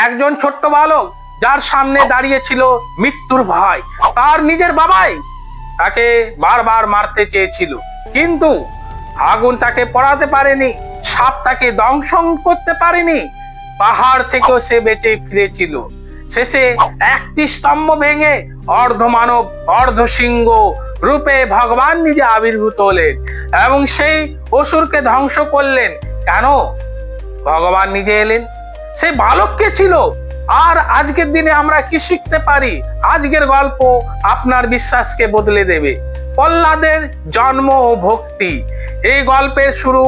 একজন ছোট্ট বালক যার সামনে দাঁড়িয়ে ছিল মৃত্যুর ভয়, তার নিজের বাবাই তাকে বারবার মারতে চেয়েছিল, কিন্তু আগুন তাকে পড়াতে পারেনি, সাপ তাকে দংশন করতে পারেনি, পাহাড় থেকেও সে বেঁচে ফিরেছিল। শেষে একটি স্তম্ভ ভেঙে অর্ধমানব অর্ধসিংহ রূপে ভগবান নিজে আবির্ভূত হলেন এবং সেই অসুরকে ধ্বংস করলেন। কেন ভগবান নিজে এলেন? সে বালক কে ছিল? আর আজকের দিনে আমরা কি শিখতে পারি? আজকের গল্প আপনার বিশ্বাসকে বদলে দেবে। প্রহ্লাদের জন্ম ও ভক্তি। এই গল্পের শুরু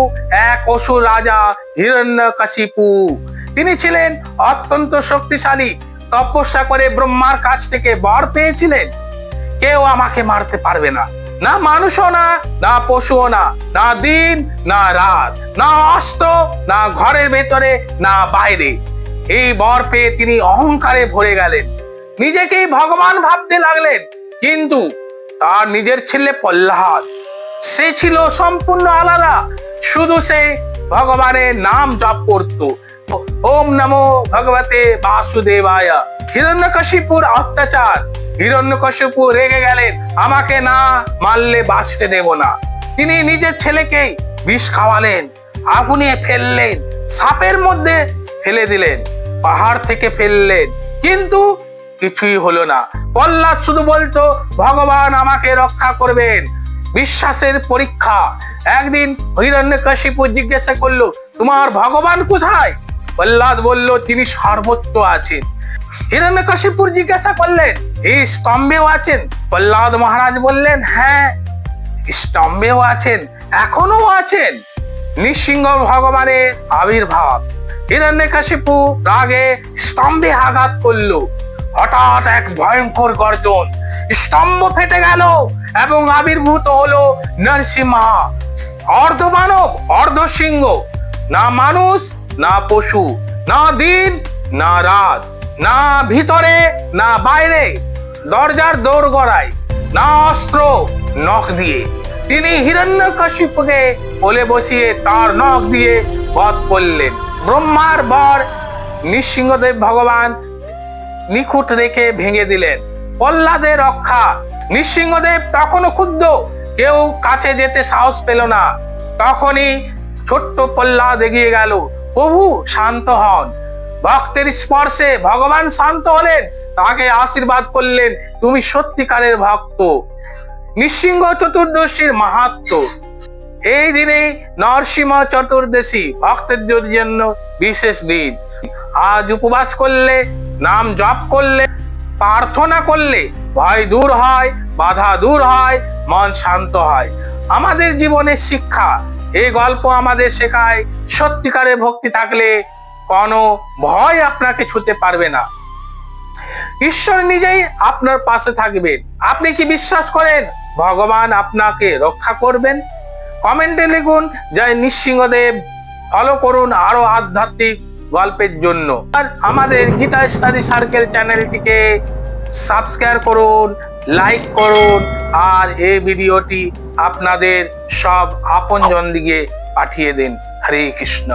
এক অসুর রাজা হিরণ্যকশিপু। তিনি ছিলেন অত্যন্ত শক্তিশালী, তপস্যা করে ব্রহ্মার কাছ থেকে বর পেয়েছিলেন, কেউ আমাকে মারতে পারবে না, না মানুষও না, না পশুও না, না দিন না রাত, না অস্ত্র, না ঘরের ভেতরে, না বাইরে। এই বর পেয়ে তিনি অহংকারে ভরে গেলেন, নিজেকেই ভগবান ভাবতে লাগলেন। কিন্তু তার নিজের ছেলে প্রহ্লাদ, সে ছিল সম্পূর্ণ আলাদা। শুধু সে ভগবানের নাম জপ করত, ওম নমো ভগবতে বাসুদেবায়। হিরণ্যকশিপুর অত্যাচার। হিরণ্যকশিপু রেগে গেলেন, আমাকে না মারলে বাঁচতে দেব না। তিনি নিজের ছেলেকেই বিষ খাওয়ালেন, আগুনে ফেললেন, সাপের মধ্যে ফেলে দিলেন, পাহাড় থেকে ফেললেন, কিন্তু কিছুই হলো না। প্রহ্লাদ শুধু বলতো, ভগবান আমাকে রক্ষা করবেন। বিশ্বাসের পরীক্ষা। একদিন হিরণ্যকশিপু জিজ্ঞাসা করলো, তোমার ভগবান কোথায়? প্রহ্লাদ বলল, তিনি সর্বত্র আছেন। হিরণ্যকশিপুর জিজ্ঞাসা করলেন, এই স্তম্ভেও আছেন? প্রহ্লাদ মহারাজ বললেন, হ্যাঁ, স্তম্ভেও আছেন, এখনো আছেন। নৃসিংহ ভগবানের আবির্ভাব। হিরণ্যকশিপু রাগে স্তম্ভে আঘাত করলো। হঠাৎ এক ভয়ঙ্কর গর্জন, স্তম্ভ ফেটে গেল এবং আবির্ভূত হলো নরসিংহা, অর্ধমানব অর্ধসিংহ, না মানুষ না পশু, না দিন না রাত, না ভিতরে না বাইরে, দরজার দৌড় গড়ায়, না অস্ত্র, নখ দিয়ে। তিনি হিরণ্যকশিপুকে কোলে বসিয়ে তার নখ দিয়ে বধ করলেন। ব্রহ্মার বর নৃসিংহদেব ভগবান নিখুঁত রেখে ভেঙে দিলেন। প্রহ্লাদের রক্ষা। নৃসিংহদেব তখনও ক্ষুব্ধ, কেউ কাছে যেতে সাহস পেল না। তখনই ছোট্ট প্রহ্লাদ এগিয়ে গেল, প্রভু শান্ত হন। ভক্তের স্পর্শে ভগবান শান্ত হলেন, তাকে আশীর্বাদ করলেন, তুমি সত্যিকারের ভক্ত। নৃসিংহ চতুর্দশীর মাহাত্ম্য। এই দিনে নরসিংহ চতুর্দশী ভক্তদের জন্য বিশেষ দিন। আজ উপবাস করলে, নাম জপ করলে, প্রার্থনা করলে ভয় দূর হয়, বাধা দূর হয়, মন শান্ত হয়। আমাদের জীবনের শিক্ষা। এই গল্প আমাদের শেখায়, সত্যিকারের ভক্তি থাকলে কোনো ভয় আপনাকে ছুঁতে পারবে না। ঈশ্বর নিজেই আপনার পাশে থাকবেন। আপনি কি বিশ্বাস করেন ভগবান আপনাকে রক্ষা করবেন? কমেন্টে লিখুন জয় নৃসিংহদেব। ফলো করুন আরো আধ্যাত্মিক গল্পের জন্য। আর আমাদের গীতা স্টাডি সার্কেল চ্যানেলটিকে সাবস্ক্রাইব করুন, লাইক করুন, আর এই ভিডিওটি আপনাদের সব আপনজন দিকে পাঠিয়ে দিন। হরে কৃষ্ণ।